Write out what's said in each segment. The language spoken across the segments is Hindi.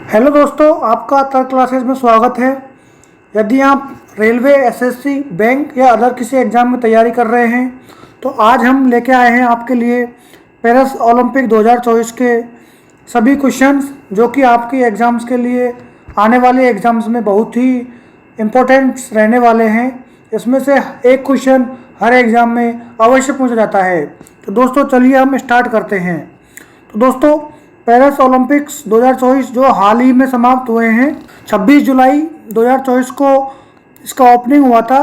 हेलो दोस्तों, आपका तर्क क्लासेस में स्वागत है। यदि आप रेलवे, एसएससी, बैंक या अदर किसी एग्ज़ाम में तैयारी कर रहे हैं तो आज हम लेके आए हैं आपके लिए पेरिस ओलंपिक 2024 के सभी क्वेश्चंस जो कि आपके एग्ज़ाम्स के लिए आने वाले एग्ज़ाम्स में बहुत ही इम्पोर्टेंट रहने वाले हैं। इसमें से एक क्वेश्चन हर एग्ज़ाम में अवश्य पूछा जाता है। तो दोस्तों चलिए हम स्टार्ट करते हैं। तो दोस्तों पेरिस ओलंपिक्स 2024 जो हाल ही में समाप्त हुए हैं, 26 जुलाई 2024 को इसका ओपनिंग हुआ था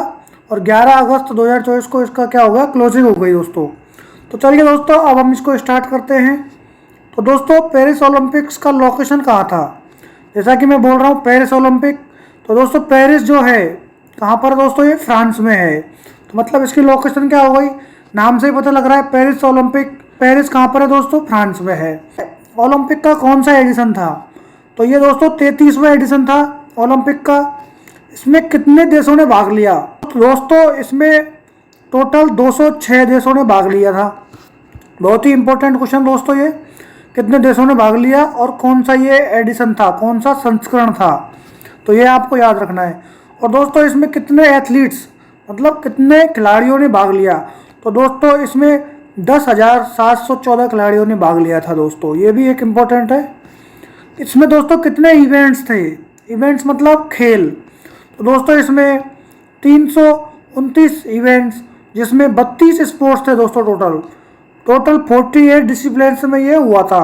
और 11 अगस्त 2024 को इसका क्या हो गया, क्लोजिंग हो गई दोस्तों। तो चलिए दोस्तों अब हम इसको स्टार्ट करते हैं। तो दोस्तों पेरिस ओलंपिक्स का लोकेशन कहाँ था? जैसा कि मैं बोल रहा हूँ पेरिस ओलंपिक, तो दोस्तों पेरिस जो है कहाँ पर दोस्तों, ये फ्रांस में है। तो मतलब इसकी लोकेशन क्या हो गई, नाम से ही पता लग रहा है पेरिस ओलंपिक। पेरिस कहाँ पर है दोस्तों? फ्रांस में है। ओलंपिक का कौन सा एडिशन था? तो ये दोस्तों 33वां एडिशन था ओलंपिक का। इसमें कितने देशों ने भाग लिया? तो दोस्तों इसमें टोटल 206 देशों ने भाग लिया था। बहुत ही इंपॉर्टेंट क्वेश्चन दोस्तों ये, कितने देशों ने भाग लिया और कौन सा ये एडिशन था, कौन सा संस्करण था, तो ये आपको याद रखना है। और दोस्तों इसमें कितने एथलीट्स, मतलब कितने खिलाड़ियों ने भाग लिया? तो दोस्तों इसमें 10,714 खिलाड़ियों ने भाग लिया था दोस्तों, ये भी एक इम्पोर्टेंट है। इसमें दोस्तों कितने इवेंट्स थे? इवेंट्स मतलब खेल। तो दोस्तों इसमें 329 इवेंट्स, जिसमें 32 स्पोर्ट्स थे दोस्तों। टोटल 48 डिसिप्लिन में ये हुआ था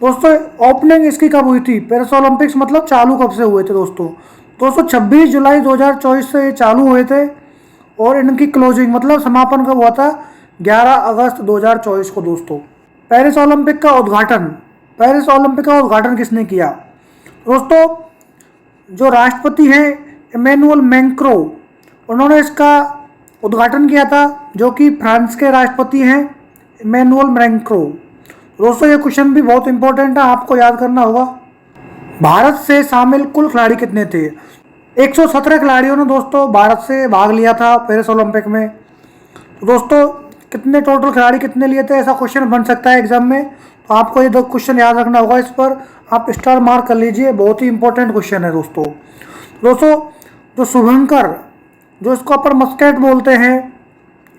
दोस्तों। ओपनिंग इसकी कब हुई थी? पेरिस ओलंपिक्स मतलब चालू कब से हुए थे दोस्तों? 26 जुलाई 2024 से ये चालू हुए थे और इनकी क्लोजिंग मतलब समापन कब हुआ था? 11 अगस्त 2024 को दोस्तों। पेरिस ओलंपिक का उद्घाटन किसने किया? दोस्तों जो राष्ट्रपति हैं इमैनुअल मैक्रों, उन्होंने इसका उद्घाटन किया था, जो कि फ्रांस के राष्ट्रपति हैं इमैनुअल मैक्रों। दोस्तों ये क्वेश्चन भी बहुत इंपॉर्टेंट है, आपको याद करना होगा। भारत से शामिल कुल खिलाड़ी कितने थे? 117 खिलाड़ियों ने दोस्तों भारत से भाग लिया था पेरिस ओलंपिक में। तो दोस्तों कितने टोटल खिलाड़ी कितने लिए थे, ऐसा क्वेश्चन बन सकता है एग्जाम में। तो आपको ये दो क्वेश्चन याद रखना होगा, इस पर आप स्टार मार्क कर लीजिए, बहुत ही इंपॉर्टेंट क्वेश्चन है दोस्तों। जो शुभंकर, जो इसको अपन मस्केट बोलते हैं,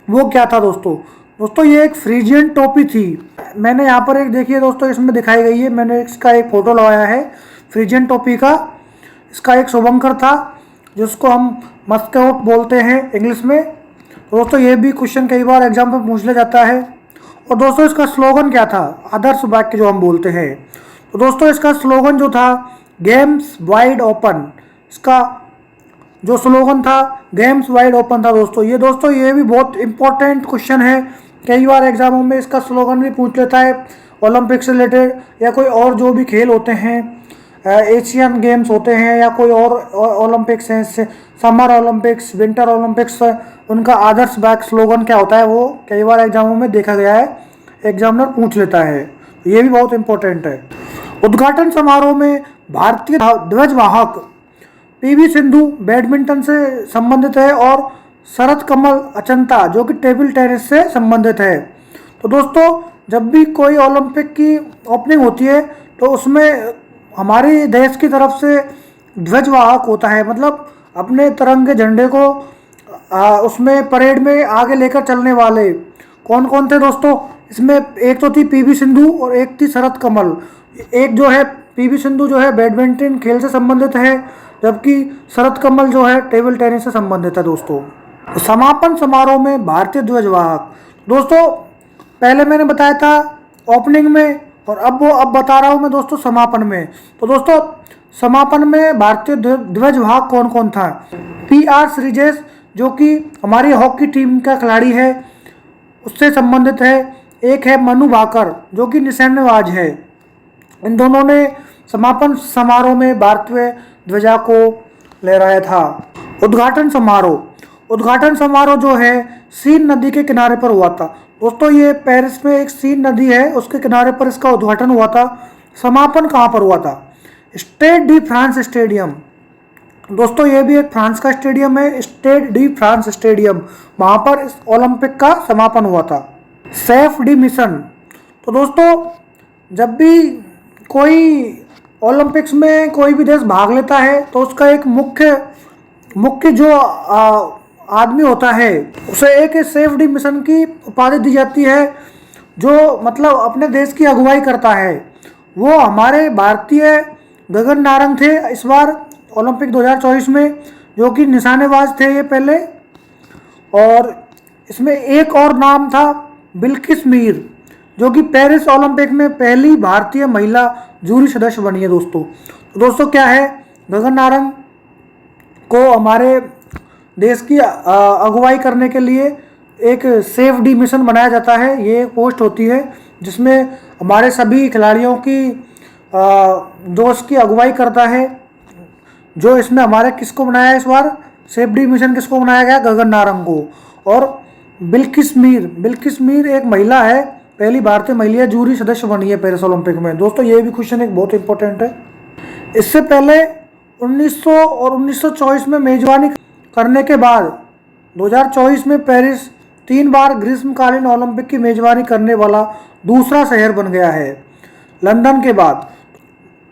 वो क्या था दोस्तों ये एक फ्रीजियन टोपी थी। मैंने यहाँ पर एक देखिए दोस्तों, इसमें दिखाई गई है, मैंने इसका एक फोटो लगाया है फ्रीजियन टोपी का। इसका एक शुभंकर था जिसको हम मस्केट बोलते हैं इंग्लिश में। दोस्तों ये भी क्वेश्चन कई बार एग्जाम में पूछ लिया जाता है। और दोस्तों इसका स्लोगन क्या था? आदर्श वाक्य जो हम बोलते हैं। तो दोस्तों इसका स्लोगन जो था, गेम्स वाइड ओपन। इसका जो स्लोगन था गेम्स वाइड ओपन था दोस्तों। ये भी बहुत इंपॉर्टेंट क्वेश्चन है, कई बार एग्जामों में इसका स्लोगन भी पूछ लेता है ओलंपिक से रिलेटेड, या कोई और जो भी खेल होते हैं, एशियन गेम्स होते हैं या कोई और ओलंपिक्स हैं, समर ओलंपिक्स, विंटर ओलंपिक्स, उनका आदर्श वाक्य स्लोगन क्या होता है, वो कई बार एग्जामों में देखा गया है, एग्जामिनर पूछ लेता है। ये भी बहुत इंपॉर्टेंट है। उद्घाटन समारोह में भारतीय ध्वजवाहक पीवी सिंधु बैडमिंटन से संबंधित है और शरत कमल अचंता जो कि टेबल टेनिस से संबंधित है। तो दोस्तों जब भी कोई ओलंपिक की ओपनिंग होती है तो उसमें हमारे देश की तरफ से ध्वजवाहक होता है, मतलब अपने तिरंगे झंडे को उसमें परेड में आगे लेकर चलने वाले कौन कौन थे दोस्तों? इसमें एक तो थी पीवी सिंधु और एक थी शरत कमल। एक जो है पीवी सिंधु जो है बैडमिंटन खेल से संबंधित है, जबकि शरत कमल जो है टेबल टेनिस से संबंधित है दोस्तों। समापन समारोह में भारतीय ध्वजवाहक, दोस्तों पहले मैंने बताया था ओपनिंग में, और अब बता रहा हूँ मैं दोस्तों समापन में। तो दोस्तों समापन में भारतीय ध्वजवाहक कौन कौन था? PR श्रीजेश जो कि हमारी हॉकी टीम का खिलाड़ी है, उससे संबंधित है। एक है मनु भाकर जो कि निशानेबाज है। इन दोनों ने समापन समारोह में भारतीय ध्वजा को लहराया था। उद्घाटन समारोह जो है सीन नदी के किनारे पर हुआ था दोस्तों। ये पेरिस में एक सीन नदी है, उसके किनारे पर इसका उद्घाटन हुआ था। समापन कहाँ पर हुआ था? Stade de France stadium. दोस्तों ये भी एक फ्रांस का स्टेडियम है, स्टेड डी फ्रांस स्टेडियम, वहाँ पर इस ओलंपिक का समापन हुआ था। Safe D mission. तो दोस्तों जब भी कोई ओलंपिक्स में कोई भी देश भाग लेता है तो उसका एक मुख्य जो आदमी होता है उसे एक सेफ्टी मिशन की उपाधि दी जाती है, जो मतलब अपने देश की अगुवाई करता है। वो हमारे भारतीय गगन नारंग थे इस बार ओलंपिक 2024 में, जो कि निशानेबाज थे ये पहले। और इसमें एक और नाम था बिल्किस मीर, जो कि पेरिस ओलंपिक में पहली भारतीय महिला जूरी सदस्य बनी है दोस्तों। तो दोस्तों क्या है, गगन नारंग को हमारे देश की अगुवाई करने के लिए एक सेफ डी मिशन बनाया जाता है। ये एक पोस्ट होती है जिसमें हमारे सभी खिलाड़ियों की दोस्त की अगुवाई करता है। जो इसमें हमारे किसको बनाया है इस बार सेफ डी मिशन, किसको बनाया गया, गगन नारंग को। और बिल्किस मीर एक महिला है, पहली भारतीय महिला जूरी सदस्य बनी है पेरिस ओलंपिक में। दोस्तों ये भी क्वेश्चन एक बहुत इंपॉर्टेंट है। इससे पहले 1900 और 1924 में मेजबानी करने के बाद 2024 में पेरिस 3 बार ग्रीष्मकालीन ओलंपिक की मेजबानी करने वाला दूसरा शहर बन गया है। लंदन के बाद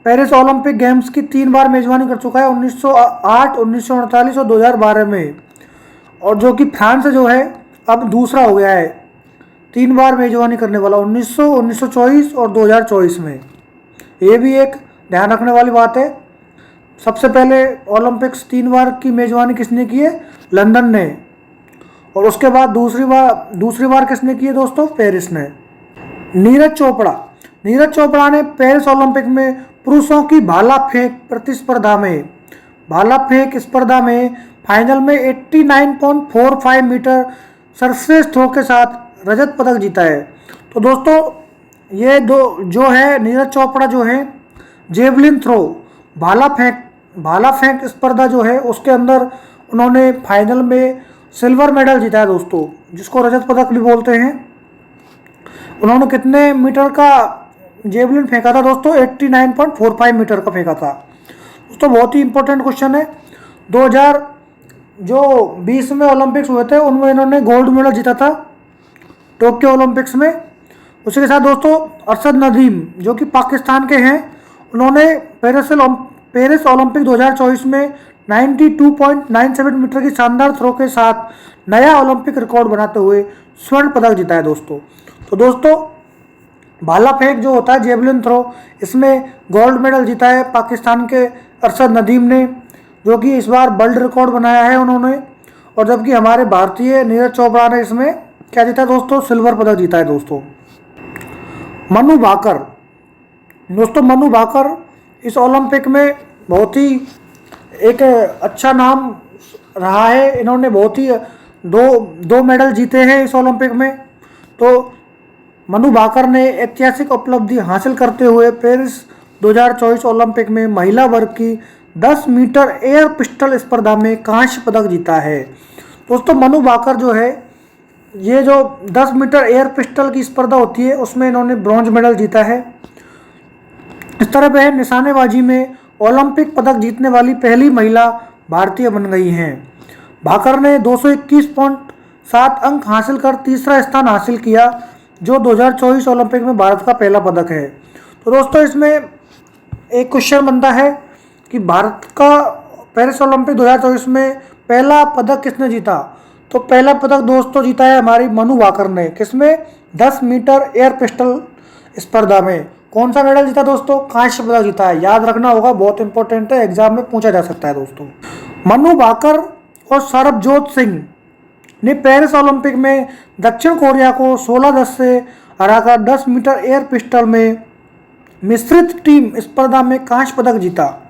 पेरिस ओलंपिक गेम्स की 3 बार मेजबानी कर चुका है, 1908, 1948 और 2012 में। और जो कि फ्रांस जो है अब दूसरा हो गया है 3 बार मेजबानी करने वाला, 1900, 1924 और 2024 में। ये भी एक ध्यान रखने वाली बात है। सबसे पहले ओलंपिक्स 3 बार की मेजबानी किसने की है, लंदन ने। और उसके बाद दूसरी बार किसने की है दोस्तों, पेरिस ने। नीरज चोपड़ा ने पेरिस ओलंपिक में पुरुषों की भाला फेंक स्पर्धा में फाइनल में 89.45 मीटर सर्वश्रेष्ठ थ्रो के साथ रजत पदक जीता है। तो दोस्तों ये जो है नीरज चोपड़ा जो है जेवलिन थ्रो भाला फेंक स्पर्धा जो है उसके अंदर उन्होंने फाइनल में सिल्वर मेडल जीता है दोस्तों, जिसको रजत पदक भी बोलते हैं। उन्होंने कितने मीटर का जेवलिन फेंका था दोस्तों, 89.45 मीटर का फेंका था दोस्तों। बहुत ही इंपॉर्टेंट क्वेश्चन है। 2020 में ओलंपिक्स हुए थे उनमें इन्होंने गोल्ड मेडल जीता था टोक्यो ओलंपिक्स में। उसी के साथ दोस्तों अरशद नदीम जो कि पाकिस्तान के हैं, उन्होंने पेरिस ओलंपिक 2024 में 92.97 मीटर की शानदार थ्रो के साथ नया ओलंपिक रिकॉर्ड बनाते हुए स्वर्ण पदक जीता है दोस्तों। तो दोस्तों भाला फेंक जो होता है जेवलिन थ्रो, इसमें गोल्ड मेडल जीता है पाकिस्तान के अरशद नदीम ने, जो कि इस बार वर्ल्ड रिकॉर्ड बनाया है उन्होंने। और जबकि हमारे भारतीय नीरज चोपड़ा ने इसमें क्या जीता दोस्तों, सिल्वर पदक जीता है दोस्तों। मनु भाकर इस ओलंपिक में बहुत ही एक अच्छा नाम रहा है। इन्होंने बहुत ही दो मेडल जीते हैं इस ओलंपिक में। तो मनु भाकर ने ऐतिहासिक उपलब्धि हासिल करते हुए पेरिस 2024 ओलंपिक में महिला वर्ग की 10 मीटर एयर पिस्टल स्पर्धा में कांस्य पदक जीता है दोस्तों। मनु भाकर जो है ये जो 10 मीटर एयर पिस्टल की स्पर्धा होती है उसमें इन्होंने ब्रॉन्ज मेडल जीता है। इस तरह वह निशानेबाजी में ओलंपिक पदक जीतने वाली पहली महिला भारतीय बन गई हैं। भाकर ने 221.7 अंक हासिल कर तीसरा स्थान हासिल किया, जो 2024 ओलंपिक में भारत का पहला पदक है। तो दोस्तों इसमें एक क्वेश्चन बनता है कि भारत का पेरिस ओलंपिक 2024 में पहला पदक किसने जीता। तो पहला पदक दोस्तों जीता है हमारी मनु भाकर ने, किसमें, 10 मीटर एयर पिस्टल स्पर्धा में। कौन सा मेडल जीता दोस्तों, कांस्य पदक जीता है। याद रखना होगा, बहुत इंपॉर्टेंट है, एग्जाम में पूछा जा सकता है दोस्तों। मनु भाकर और सरबजोत सिंह ने पेरिस ओलंपिक में दक्षिण कोरिया को 16-10 से हराकर 10 मीटर एयर पिस्टल में मिश्रित टीम स्पर्धा में कांस्य पदक जीता।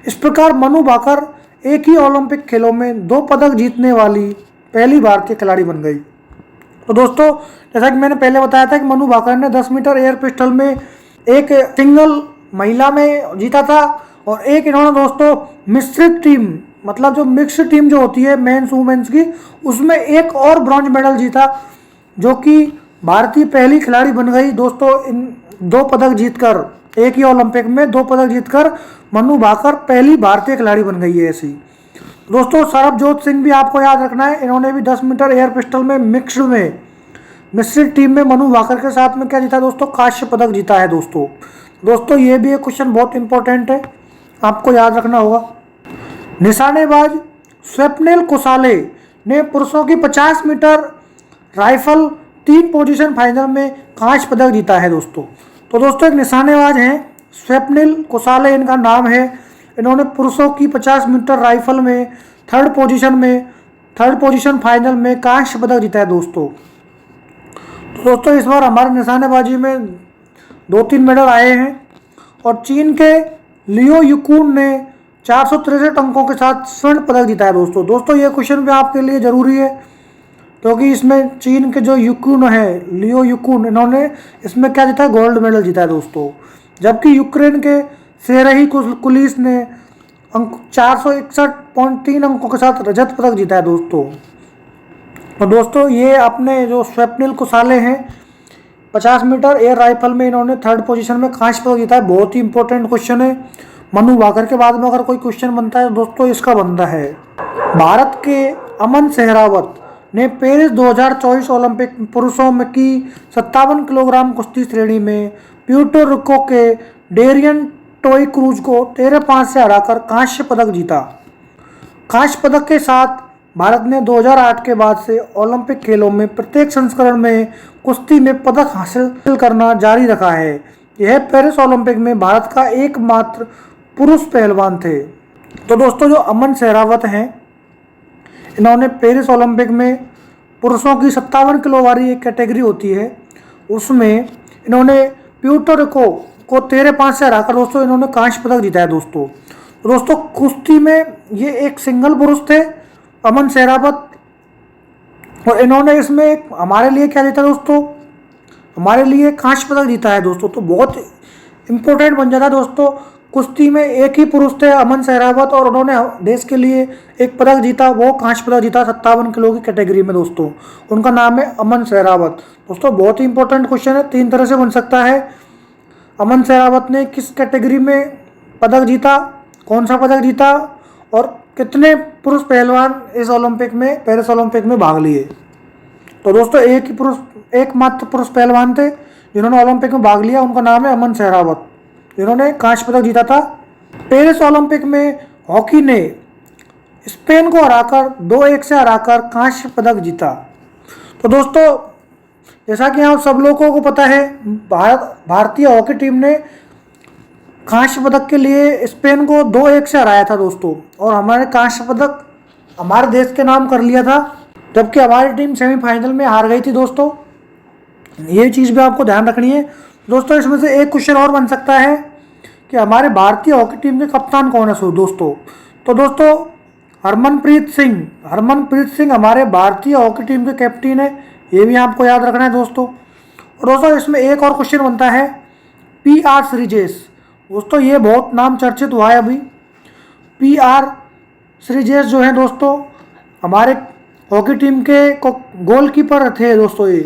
इस प्रकार मनु भाकर एक ही ओलंपिक खेलों में 2 पदक जीतने वाली पहली भारतीय खिलाड़ी बन गई। तो दोस्तों जैसा कि मैंने पहले बताया था कि मनु भाकर ने 10 मीटर एयर पिस्टल में एक सिंगल महिला में जीता था, और एक इन्होंने दोस्तों मिश्रित टीम मतलब जो मिक्स टीम जो होती है मेंस वुमेन्स की, उसमें एक और ब्रॉन्ज मेडल जीता, जो कि भारतीय पहली खिलाड़ी बन गई दोस्तों। इन 2 पदक जीतकर, एक ही ओलंपिक में 2 पदक जीतकर मनु भाकर पहली भारतीय खिलाड़ी बन गई है ऐसी। दोस्तों सरबजोत सिंह भी आपको याद रखना है, इन्होंने भी 10 मीटर एयर पिस्टल में मिश्रित टीम में मनु भाकर के साथ में क्या जीता दोस्तों, कांस्य पदक जीता है दोस्तों। दोस्तों ये भी एक क्वेश्चन बहुत इंपॉर्टेंट है, आपको याद रखना होगा। निशानेबाज स्वप्निल कुसाले ने पुरुषों की 50 मीटर राइफल 3 पोजीशन फाइनल में कांस्य पदक जीता है दोस्तों। तो दोस्तों एक निशानेबाज हैं स्वप्निल कुसाले इनका नाम है। इन्होंने पुरुषों की 50 मीटर राइफल में थर्ड पोजीशन फाइनल में कांस्य पदक जीता है दोस्तों। तो दोस्तों इस बार हमारे निशानेबाजी में 2-3 मेडल आए हैं और चीन के लियो युकुन ने 463 अंकों के साथ स्वर्ण पदक जीता है दोस्तों। दोस्तों ये क्वेश्चन भी आपके लिए ज़रूरी है क्योंकि इसमें चीन के जो युकुन है, लियो युकुन, इन्होंने इसमें क्या जीता है, गोल्ड मेडल जीता है दोस्तों। जबकि यूक्रेन के सेरही कुलिस ने 461.3 अंकों के साथ रजत पदक जीता है दोस्तों। तो दोस्तों ये अपने जो स्वप्निल कुसाले हैं 50 मीटर एयर राइफल में इन्होंने थर्ड पोजीशन में कांस्य पदक जीता है। बहुत ही इंपॉर्टेंट क्वेश्चन है। मनु भाकर के बाद में अगर कोई क्वेश्चन बनता है दोस्तों इसका बनता है। भारत के अमन सहरावत ने पेरिस 2024 ओलंपिक पुरुषों में की 57 किलोग्राम कुश्ती श्रेणी में प्यूर्टो रिको के डेरियन टोई क्रूज को 13-5 से हराकर कांस्य पदक जीता। कांस्य पदक के साथ भारत ने 2008 के बाद से ओलंपिक खेलों में प्रत्येक संस्करण में कुश्ती में पदक हासिल करना जारी रखा है। यह पेरिस ओलंपिक में भारत का एकमात्र पुरुष पहलवान थे। तो दोस्तों जो अमन सहरावत हैं इन्होंने पेरिस ओलंपिक में पुरुषों की 57 किलो वाली एक कैटेगरी होती है उसमें इन्होंने प्यूर्टो रिको को 13-5 से हराकर दोस्तों इन्होंने कांस्य पदक जीता है दोस्तों। तो दोस्तों कुश्ती में ये एक सिंगल पुरुष थे अमन सहरावत और इन्होंने इसमें हमारे लिए क्या जीता दोस्तों, हमारे लिए कांस्य पदक जीता है दोस्तों। तो बहुत इंपॉर्टेंट बन जाता है दोस्तों। कुश्ती में एक ही पुरुष थे अमन सहरावत और उन्होंने देश के लिए एक पदक जीता, वो कांस्य पदक जीता 57 किलो की कैटेगरी में दोस्तों। उनका नाम है अमन सहरावत। दोस्तों बहुत ही इंपॉर्टेंट क्वेश्चन है, 3 तरह से बन सकता है। अमन सहरावत ने किस कैटेगरी में पदक जीता, कौन सा पदक जीता और कितने पुरुष पहलवान इस ओलंपिक में पेरिस ओलंपिक में भाग लिए। तो दोस्तों एकमात्र पुरुष पहलवान थे जिन्होंने ओलंपिक में भाग लिया, उनका नाम है अमन सहरावत, जिन्होंने कांस्य पदक जीता था। पेरिस ओलंपिक में हॉकी ने स्पेन को हराकर 2-1 से हराकर कांस्य पदक जीता। तो दोस्तों जैसा कि आप सब लोगों को पता है भारतीय हॉकी टीम ने कांस्य पदक के लिए स्पेन को 2-1 से हराया था दोस्तों और हमारे कांस्य पदक हमारे देश के नाम कर लिया था, जबकि हमारी टीम सेमीफाइनल में हार गई थी दोस्तों। ये चीज़ भी आपको ध्यान रखनी है दोस्तों। इसमें से एक क्वेश्चन और बन सकता है कि हमारे भारतीय हॉकी टीम के कप्तान कौन है दोस्तों। तो दोस्तों हरमनप्रीत सिंह हमारे भारतीय हॉकी टीम के कैप्टन है, ये भी आपको याद रखना है दोस्तों। और दोस्तों इसमें एक और क्वेश्चन बनता है PR श्रीजेश। दोस्तों ये बहुत नाम चर्चित हुआ है अभी। PR श्रीजेश जो है दोस्तों हमारे हॉकी टीम के गोलकीपर थे दोस्तों ये।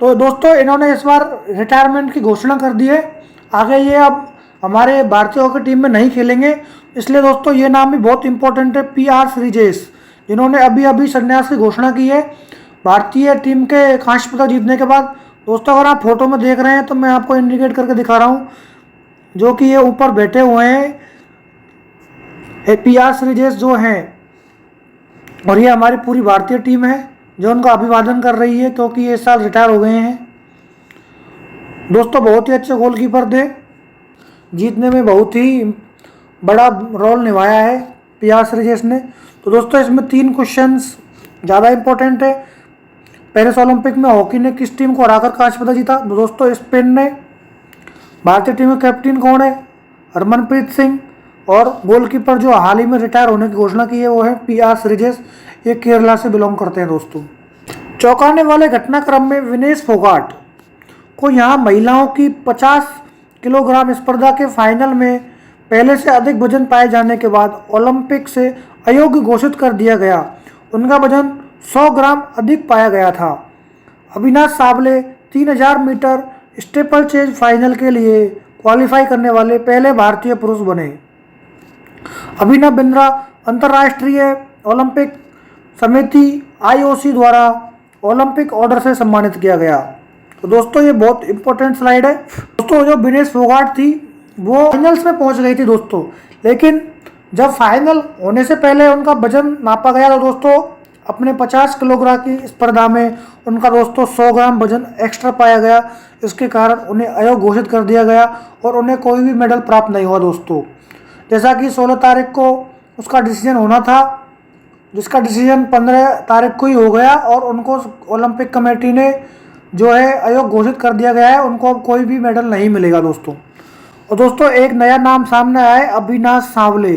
तो दोस्तों इन्होंने इस बार रिटायरमेंट की घोषणा कर दी है, आगे ये अब हमारे भारतीय हॉकी टीम में नहीं खेलेंगे, इसलिए दोस्तों ये नाम भी बहुत इंपॉर्टेंट है PR श्रीजेश, जिन्होंने अभी संन्यास की घोषणा की है भारतीय टीम के कांस्य पदक जीतने के बाद। दोस्तों अगर आप फोटो में देख रहे हैं तो मैं आपको इंडिकेट करके दिखा रहा हूँ, जो कि ये ऊपर बैठे हुए हैं PR श्रीजेश जो हैं, और ये हमारी पूरी भारतीय टीम है जो उनका अभिवादन कर रही है क्योंकि ये इस साल रिटायर हो गए हैं। दोस्तों बहुत ही अच्छे गोलकीपर थे, जीतने में बहुत ही बड़ा रोल निभाया है PR श्रीजेश ने। तो दोस्तों इसमें 3 क्वेश्चंस ज़्यादा इंपॉर्टेंट है। पेरिस ओलंपिक में हॉकी ने किस टीम को हराकर कांस्य पदक जीता? तो दोस्तों स्पेन ने। भारतीय टीम के कैप्टन कौन है? हरमनप्रीत सिंह। और गोलकीपर जो हाल ही में रिटायर होने की घोषणा की है वो है PR श्रीजेश, ये केरला से बिलोंग करते हैं दोस्तों। चौंकाने वाले घटनाक्रम में विनेश फोगाट को यहाँ महिलाओं की 50 किलोग्राम स्पर्धा के फाइनल में पहले से अधिक वजन पाए जाने के बाद ओलंपिक से अयोग्य घोषित कर दिया गया। उनका वजन 100 ग्राम अधिक पाया गया था। Avinash Sable 3000 metre steeplechase final के लिए क्वालिफाई करने वाले पहले भारतीय पुरुष बने। अभिनव बिंद्रा अंतर्राष्ट्रीय ओलंपिक समिति IOC द्वारा ओलंपिक ऑर्डर से सम्मानित किया गया। तो दोस्तों ये बहुत इंपॉर्टेंट स्लाइड है दोस्तों। जो विनेश फोगाट थी वो फाइनल्स में पहुंच गई थी दोस्तों। लेकिन जब फाइनल होने से पहले उनका वजन नापा गया तो दोस्तों अपने 50 किलोग्राम की स्पर्धा में उनका दोस्तों 100 ग्राम वजन एक्स्ट्रा पाया गया। इसके कारण उन्हें अयोग्य घोषित कर दिया गया और उन्हें कोई भी मेडल प्राप्त नहीं हुआ दोस्तों। जैसा कि 16 तारीख को उसका डिसीजन होना था, जिसका डिसीजन 15 तारीख को ही हो गया और उनको ओलंपिक कमेटी ने जो है अयोग्य घोषित कर दिया गया है। उनको अब कोई भी मेडल नहीं मिलेगा दोस्तों। और दोस्तों एक नया नाम सामने आया है, अविनाश सांवले,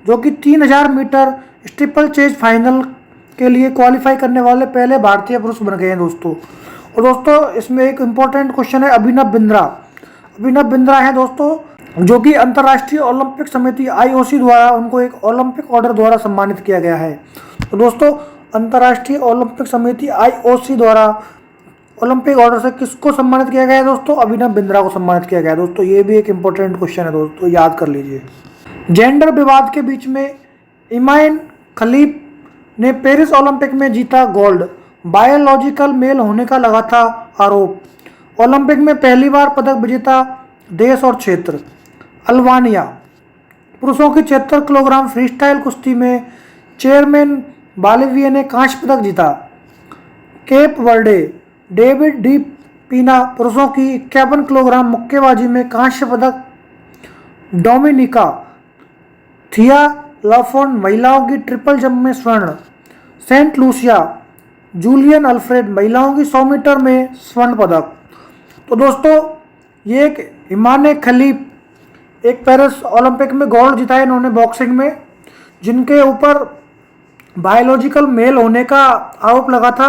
जो कि 3000 मीटर स्टीपल चेज फाइनल के लिए क्वालिफाई करने वाले पहले भारतीय पुरुष बन गए हैं दोस्तों। और दोस्तों इसमें एक इम्पोर्टेंट क्वेश्चन है, अभिनव बिंद्रा। अभिनव बिंद्रा है दोस्तों जो कि अंतर्राष्ट्रीय ओलंपिक समिति IOC द्वारा उनको एक ओलंपिक ऑर्डर द्वारा सम्मानित किया गया है। तो दोस्तों अंतर्राष्ट्रीय ओलंपिक समिति IOC द्वारा ओलंपिक ऑर्डर से किसको सम्मानित किया गया है दोस्तों? अभिनव बिंद्रा को सम्मानित किया गया है दोस्तों। ये भी एक इम्पोर्टेंट क्वेश्चन है दोस्तों, याद कर लीजिए। जेंडर विवाद के बीच में इमाइन खलीफ ने पेरिस ओलंपिक में जीता गोल्ड, बायोलॉजिकल मेल होने का लगा था आरोप। ओलंपिक में पहली बार पदक विजेता देश और क्षेत्र अल्बानिया। पुरुषों की 76 किलोग्राम फ्रीस्टाइल कुश्ती में चेयरमैन बोलिविया ने कांस्य पदक जीता। केप वर्डे डेविड डी पीना पुरुषों की 51 किलोग्राम मुक्केबाजी में कांस्य पदक। डोमिनिका थिया लाफोन महिलाओं की ट्रिपल जंप में स्वर्ण। सेंट लूसिया जूलियन अल्फ्रेड महिलाओं की 100 मीटर में स्वर्ण पदक। तो दोस्तों ये एक इमाने खलीफ एक पेरिस ओलंपिक में गोल्ड जीता है इन्होंने बॉक्सिंग में, जिनके ऊपर बायोलॉजिकल मेल होने का आरोप लगा था,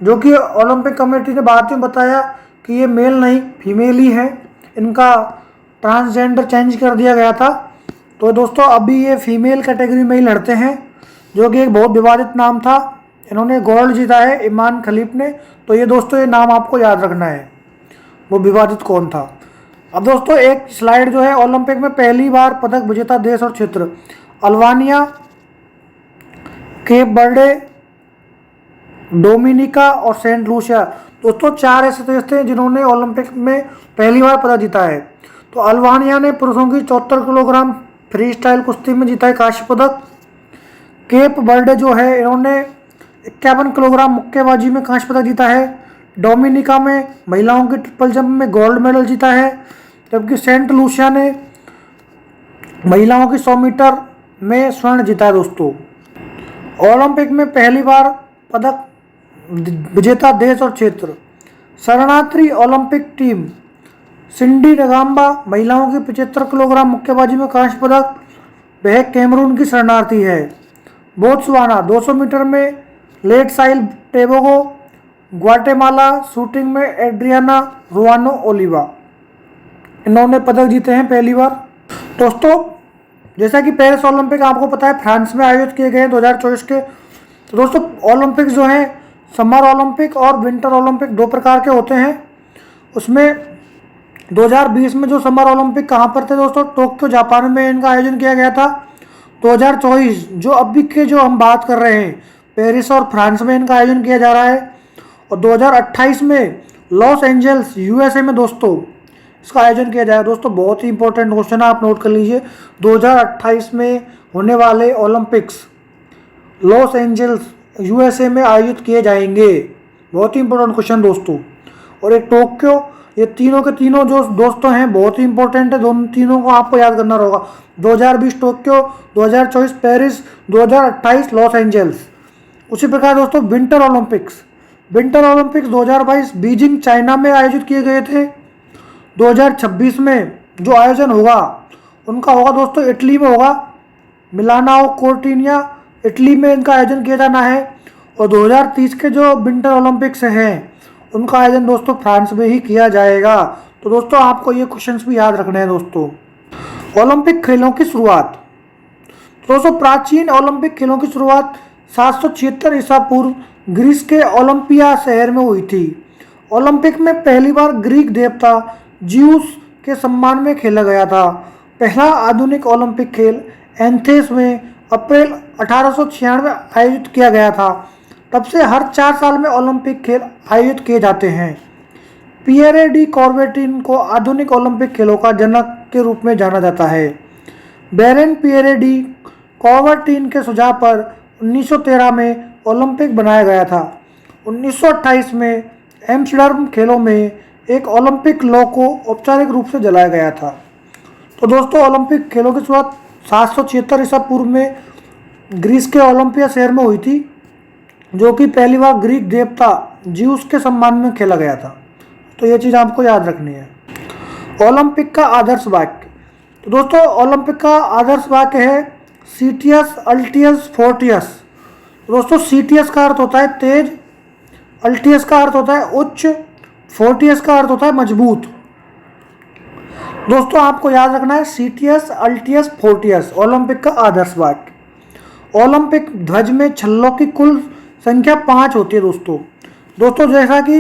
जो कि ओलंपिक कमेटी ने बाद में बताया कि ये मेल नहीं फीमेल ही है, इनका ट्रांसजेंडर चेंज कर दिया गया था। तो दोस्तों अभी ये फीमेल कैटेगरी में ही लड़ते हैं, जो कि एक बहुत विवादित नाम था। इन्होंने गोल्ड जीता है इमान खलीफ ने। तो ये दोस्तों ये नाम आपको याद रखना है, वो विवादित कौन था। अब दोस्तों एक स्लाइड जो है, ओलंपिक में पहली बार पदक विजेता देश और क्षेत्र अल्बानिया, केप बर्डे, डोमिनिका और सेंट लूसिया। दोस्तों 4 ऐसे देश थे जिन्होंने ओलंपिक में पहली बार पदक जीता है। तो अल्बानिया ने पुरुषों की 74 किलोग्राम फ्री स्टाइल कुश्ती में जीता है कांस्य पदक। केप बर्डे जो है इन्होंने 51 किलोग्राम मुक्केबाजी में कांस्य पदक जीता है। डोमिनिका में महिलाओं की ट्रिपल जंप में गोल्ड मेडल जीता है, जबकि सेंट लूसिया ने महिलाओं की 100 मीटर में स्वर्ण जीता है दोस्तों। ओलंपिक में पहली बार पदक विजेता देश और क्षेत्र शरणार्थी ओलंपिक टीम सिंडी नगाम्बा महिलाओं की 75 किलोग्राम मुक्केबाजी में कांस्य पदक, वह कैमरून की शरणार्थी है। बोत्सवाना 200 मीटर में लेटसाइल टेबोगो, ग्वाटेमाला शूटिंग में एड्रियाना रुआनो ओलिवा, इन्होंने पदक जीते हैं पहली बार। दोस्तों जैसा कि पेरिस ओलंपिक आपको पता है फ्रांस में आयोजित किए गए हैं 2024 के। तो दोस्तों ओलंपिक जो हैं समर ओलंपिक और विंटर ओलंपिक 2 प्रकार के होते हैं। उसमें 2020 में जो समर ओलंपिक कहाँ पर थे दोस्तों? टोक्यो जापान में इनका आयोजन किया गया था। 2024 जो अभी के जो हम बात कर रहे हैं पेरिस और फ्रांस में इनका आयोजन किया जा रहा है। और 2028 में लॉस एंजल्स USA में दोस्तों इसका आयोजन किया जाएगा। दोस्तों बहुत ही इंपॉर्टेंट क्वेश्चन है, आप नोट कर लीजिए। 2028 में होने वाले ओलंपिक्स लॉस एंजल्स USA में आयोजित किए जाएंगे। बहुत ही इंपॉर्टेंट क्वेश्चन दोस्तों। और एक टोक्यो, ये तीनों के तीनों जो दोस्तों हैं बहुत ही इंपॉर्टेंट है, दोनों तीनों को आपको याद करना होगा। 2020 टोक्यो, 2024 पेरिस, 2028 लॉस एंजल्स। उसी प्रकार दोस्तों विंटर ओलंपिक्स 2022 बीजिंग चाइना में आयोजित किए गए थे। 2026 में जो आयोजन होगा उनका होगा दोस्तों इटली में होगा, मिलानो कोर्टिनिया इटली में इनका आयोजन किया जाना है। और 2030 के जो विंटर ओलंपिक्स हैं उनका आयोजन दोस्तों फ्रांस में ही किया जाएगा। तो दोस्तों आपको ये क्वेश्चंस भी याद रखने हैं दोस्तों। ओलंपिक खेलों की शुरुआत दोस्तों, प्राचीन ओलंपिक खेलों की शुरुआत 776 ईसा पूर्व ग्रीस के ओलंपिया शहर में हुई थी। ओलंपिक में पहली बार ग्रीक देवता ज्यूस के सम्मान में खेला गया था। पहला आधुनिक ओलंपिक खेल एथेंस में अप्रैल 1896 में आयोजित किया गया था। तब से हर 4 साल में ओलंपिक खेल आयोजित किए जाते हैं। पियरे डी कॉर्बेटिन को आधुनिक ओलंपिक खेलों का जनक के रूप में जाना जाता है। बेरेन पियरे डी कॉवर्टीन के सुझाव पर 1913 में ओलंपिक बनाया गया था। 1928 में एम्स्टर्डम खेलों में एक ओलंपिक लॉ को औपचारिक रूप से जलाया गया था। तो दोस्तों ओलंपिक खेलों की शुरुआत 776 ईसा पूर्व में ग्रीस के ओलंपिया शहर में हुई थी, जो कि पहली बार ग्रीक देवता ज्यूस के सम्मान में खेला गया था। तो ये चीज़ आपको याद रखनी है। ओलंपिक का आदर्श वाक्य, तो दोस्तों ओलंपिक का आदर्श वाक्य है सीटियस अल्टियस फोर्टियस। दोस्तों सीटियस का अर्थ होता है तेज, अल्टियस का अर्थ होता है उच्च, फोर्टियस का अर्थ होता है मजबूत। दोस्तों आपको याद रखना है सीटियस अल्टियस फोर्टियस ओलंपिक का आदर्श वाक्य। ओलंपिक ध्वज में छल्लों की कुल संख्या 5 होती है दोस्तों जैसा कि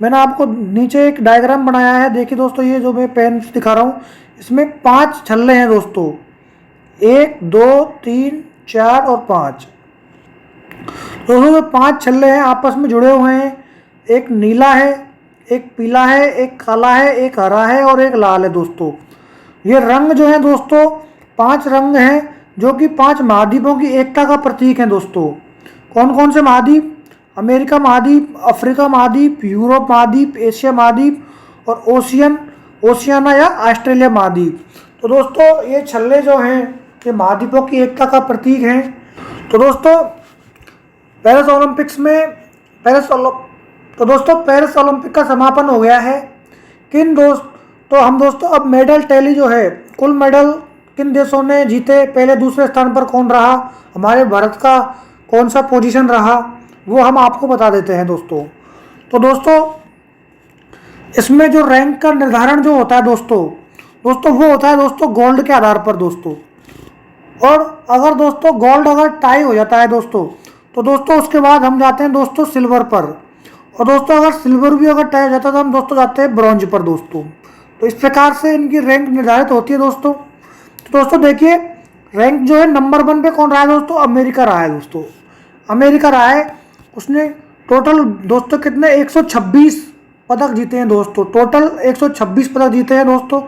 मैंने आपको नीचे एक डायग्राम बनाया है, देखिए दोस्तों ये जो मैं पेन से दिखा रहा हूँ, इसमें 5 छल्ले हैं दोस्तों, 1 2 3 4 और 5। दोस्तों जो 5 छल्ले हैं आपस में जुड़े हुए हैं, एक नीला है, एक पीला है, एक काला है, एक हरा है और एक लाल है दोस्तों। ये रंग जो है दोस्तों 5 रंग हैं जो कि 5 महाद्वीपों की एकता का प्रतीक हैं दोस्तों। कौन कौन से महाद्वीप? अमेरिका महाद्वीप, अफ्रीका महाद्वीप, यूरोप महाद्वीप, एशिया महाद्वीप और ओशियाना या ऑस्ट्रेलिया महाद्वीप। तो दोस्तों ये छल्ले जो हैं ये महाद्वीपों की एकता का प्रतीक हैं। तो दोस्तों पेरिस ओलंपिक का समापन हो गया है। हम दोस्तों अब मेडल टैली जो है, कुल मेडल किन देशों ने जीते, पहले दूसरे स्थान पर कौन रहा, हमारे भारत का कौन सा पोजीशन रहा, वो हम आपको बता देते हैं दोस्तों। तो दोस्तों इसमें जो रैंक का निर्धारण जो होता है दोस्तों वो होता है दोस्तों गोल्ड के आधार पर दोस्तों। और अगर दोस्तों गोल्ड अगर टाई हो जाता है दोस्तों, तो दोस्तों उसके बाद हम जाते हैं दोस्तों सिल्वर पर। और दोस्तों अगर सिल्वर भी अगर टाई हो जाता है तो हम दोस्तों जाते हैं ब्रॉन्ज पर दोस्तों। तो इस प्रकार से इनकी रैंक निर्धारित होती है दोस्तों। तो दोस्तों देखिए रैंक जो है नंबर 1 पे कौन रहा है दोस्तों? अमेरिका रहा है दोस्तों। अमेरिका रहा है, उसने टोटल दोस्तों कितने 126 पदक जीते हैं दोस्तों। टोटल 126 पदक जीते हैं दोस्तों,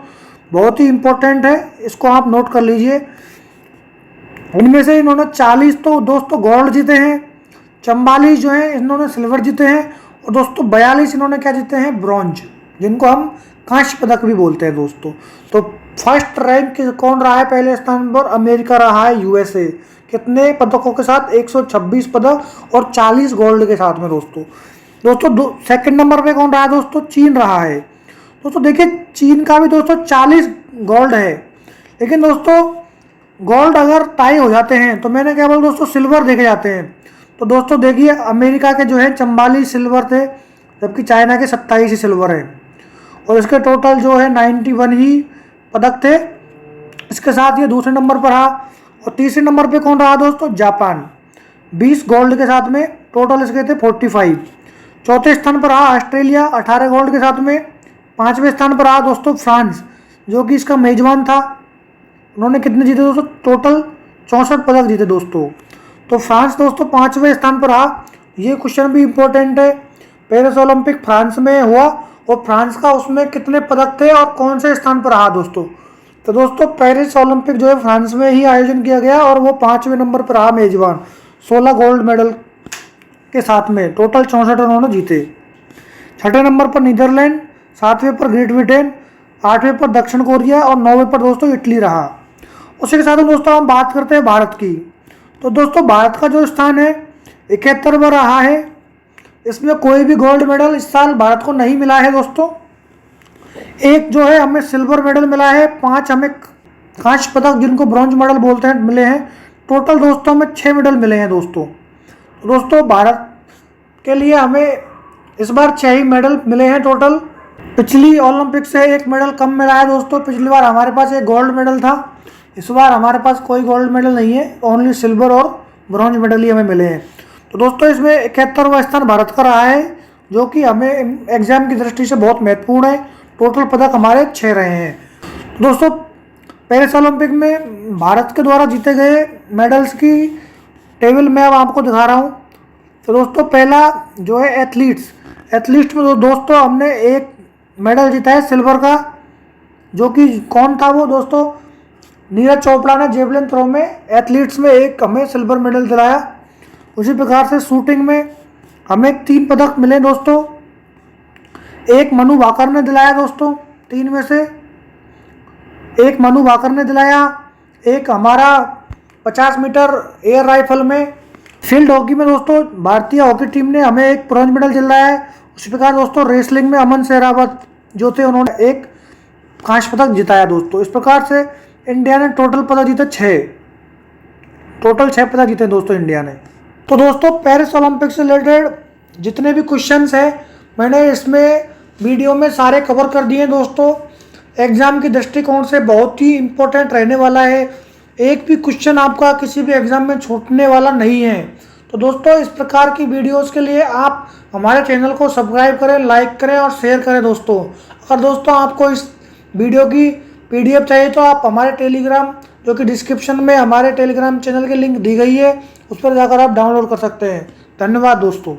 बहुत ही इंपॉर्टेंट है, इसको आप नोट कर लीजिए। इनमें से इन्होंने 40 तो दोस्तों गोल्ड जीते हैं, 44 जो है इन्होंने सिल्वर जीते हैं और दोस्तों 42 इन्होंने क्या जीते हैं? ब्रॉन्ज, जिनको हम कांस्य पदक भी बोलते हैं दोस्तों। तो फर्स्ट रैंक कौन रहा है पहले स्थान पर? अमेरिका रहा है, यूएसए। कितने पदकों के साथ? 126 पदक और 40 गोल्ड के साथ में दोस्तों सेकंड नंबर पे कौन रहा है दोस्तों? चीन रहा है दोस्तों। देखिए चीन का भी दोस्तों 40 गोल्ड है, लेकिन दोस्तों गोल्ड अगर टाई हो जाते हैं तो मैंने क्या बोला दोस्तों सिल्वर देखे जाते हैं। तो दोस्तों देखिए अमेरिका के जो है 44 सिल्वर थे, जबकि चाइना के 27 ही सिल्वर है और इसके टोटल जो है 91 ही पदक थे। इसके साथ ये दूसरे नंबर पर रहा। और तीसरे नंबर पे कौन रहा दोस्तों? जापान, 20 गोल्ड के साथ में, टोटल इसके थे 45। चौथे स्थान पर रहा ऑस्ट्रेलिया 18 गोल्ड के साथ में। 5वें स्थान पर रहा दोस्तों फ्रांस, जो कि इसका मेजबान था। उन्होंने कितने जीते दोस्तों? टोटल 64 पदक जीते दोस्तों। तो फ्रांस दोस्तों 5वें स्थान पर रहा। ये क्वेश्चन भी इंपॉर्टेंट है। पेरिस ओलंपिक फ्रांस में हुआ और फ्रांस का उसमें कितने पदक थे और कौन से स्थान पर रहा दोस्तों? तो दोस्तों पेरिस ओलंपिक जो है फ्रांस में ही आयोजन किया गया और वो 5वें नंबर पर रहा मेजबान, 16 गोल्ड मेडल के साथ में, टोटल 64 उन्होंने जीते। 6ठे नंबर पर नीदरलैंड, 7वें पर ग्रेट ब्रिटेन, 8वें पर दक्षिण कोरिया और 9वें पर दोस्तों इटली रहा। उसी के साथ दोस्तों हम बात करते हैं भारत की। तो दोस्तों भारत का जो स्थान है 71वां रहा है। इसमें कोई भी गोल्ड मेडल इस साल भारत को नहीं मिला है दोस्तों। एक जो है हमें सिल्वर मेडल मिला है, 5 हमें कांस्य पदक जिनको ब्रॉन्ज मेडल बोलते हैं मिले हैं। टोटल दोस्तों हमें 6 मेडल मिले हैं दोस्तों। तो दोस्तों भारत के लिए हमें इस बार 6 ही मेडल मिले हैं टोटल। पिछली ओलंपिक से 1 मेडल कम मिला है दोस्तों। पिछली बार हमारे पास एक गोल्ड मेडल था, इस बार हमारे पास कोई गोल्ड मेडल नहीं है, ओनली सिल्वर और ब्रॉन्ज मेडल ही हमें मिले हैं। तो दोस्तों इसमें 71वां स्थान भारत का रहा है, जो कि हमें एग्जाम की दृष्टि से बहुत महत्वपूर्ण है। टोटल पदक हमारे 6 रहे हैं। दोस्तों पेरिस ओलंपिक में भारत के द्वारा जीते गए मेडल्स की टेबल मैं अब आपको दिखा रहा हूँ। तो दोस्तों पहला जो है एथलीट में दोस्तों हमने 1 मेडल जीता है सिल्वर का, जो कि कौन था वो दोस्तों, नीरज चोपड़ा ने जेवलिन थ्रो में एथलीट्स में एक हमें सिल्वर मेडल दिलाया। उसी प्रकार से शूटिंग में हमें 3 पदक मिले दोस्तों। एक मनु भाकर ने दिलाया दोस्तों, 3 में से एक मनु भाकर ने दिलाया। एक हमारा 50 मीटर एयर राइफल में। फील्ड हॉकी में दोस्तों भारतीय हॉकी टीम ने हमें एक ब्रॉन्ज मेडल दिलाया है। उसी प्रकार दोस्तों रेसलिंग में अमन सहरावत जो थे, उन्होंने एक कांस्य पदक जिताया दोस्तों। इस प्रकार से इंडिया ने टोटल पदक जीते 6 पदक जीते दोस्तों इंडिया ने। तो दोस्तों पेरिस ओलंपिक से रिलेटेड जितने भी क्वेश्चंस हैं मैंने इसमें वीडियो में सारे कवर कर दिए दोस्तों। एग्ज़ाम के दृष्टिकोण से बहुत ही इम्पोर्टेंट रहने वाला है। एक भी क्वेश्चन आपका किसी भी एग्ज़ाम में छूटने वाला नहीं है। तो दोस्तों इस प्रकार की वीडियोस के लिए आप हमारे चैनल को सब्सक्राइब करें, लाइक करें और शेयर करें दोस्तों। अगर दोस्तों आपको इस वीडियो की PDF चाहिए तो आप हमारे टेलीग्राम, जो कि डिस्क्रिप्शन में हमारे टेलीग्राम चैनल की लिंक दी गई है, उस पर जाकर आप डाउनलोड कर सकते हैं। धन्यवाद दोस्तों।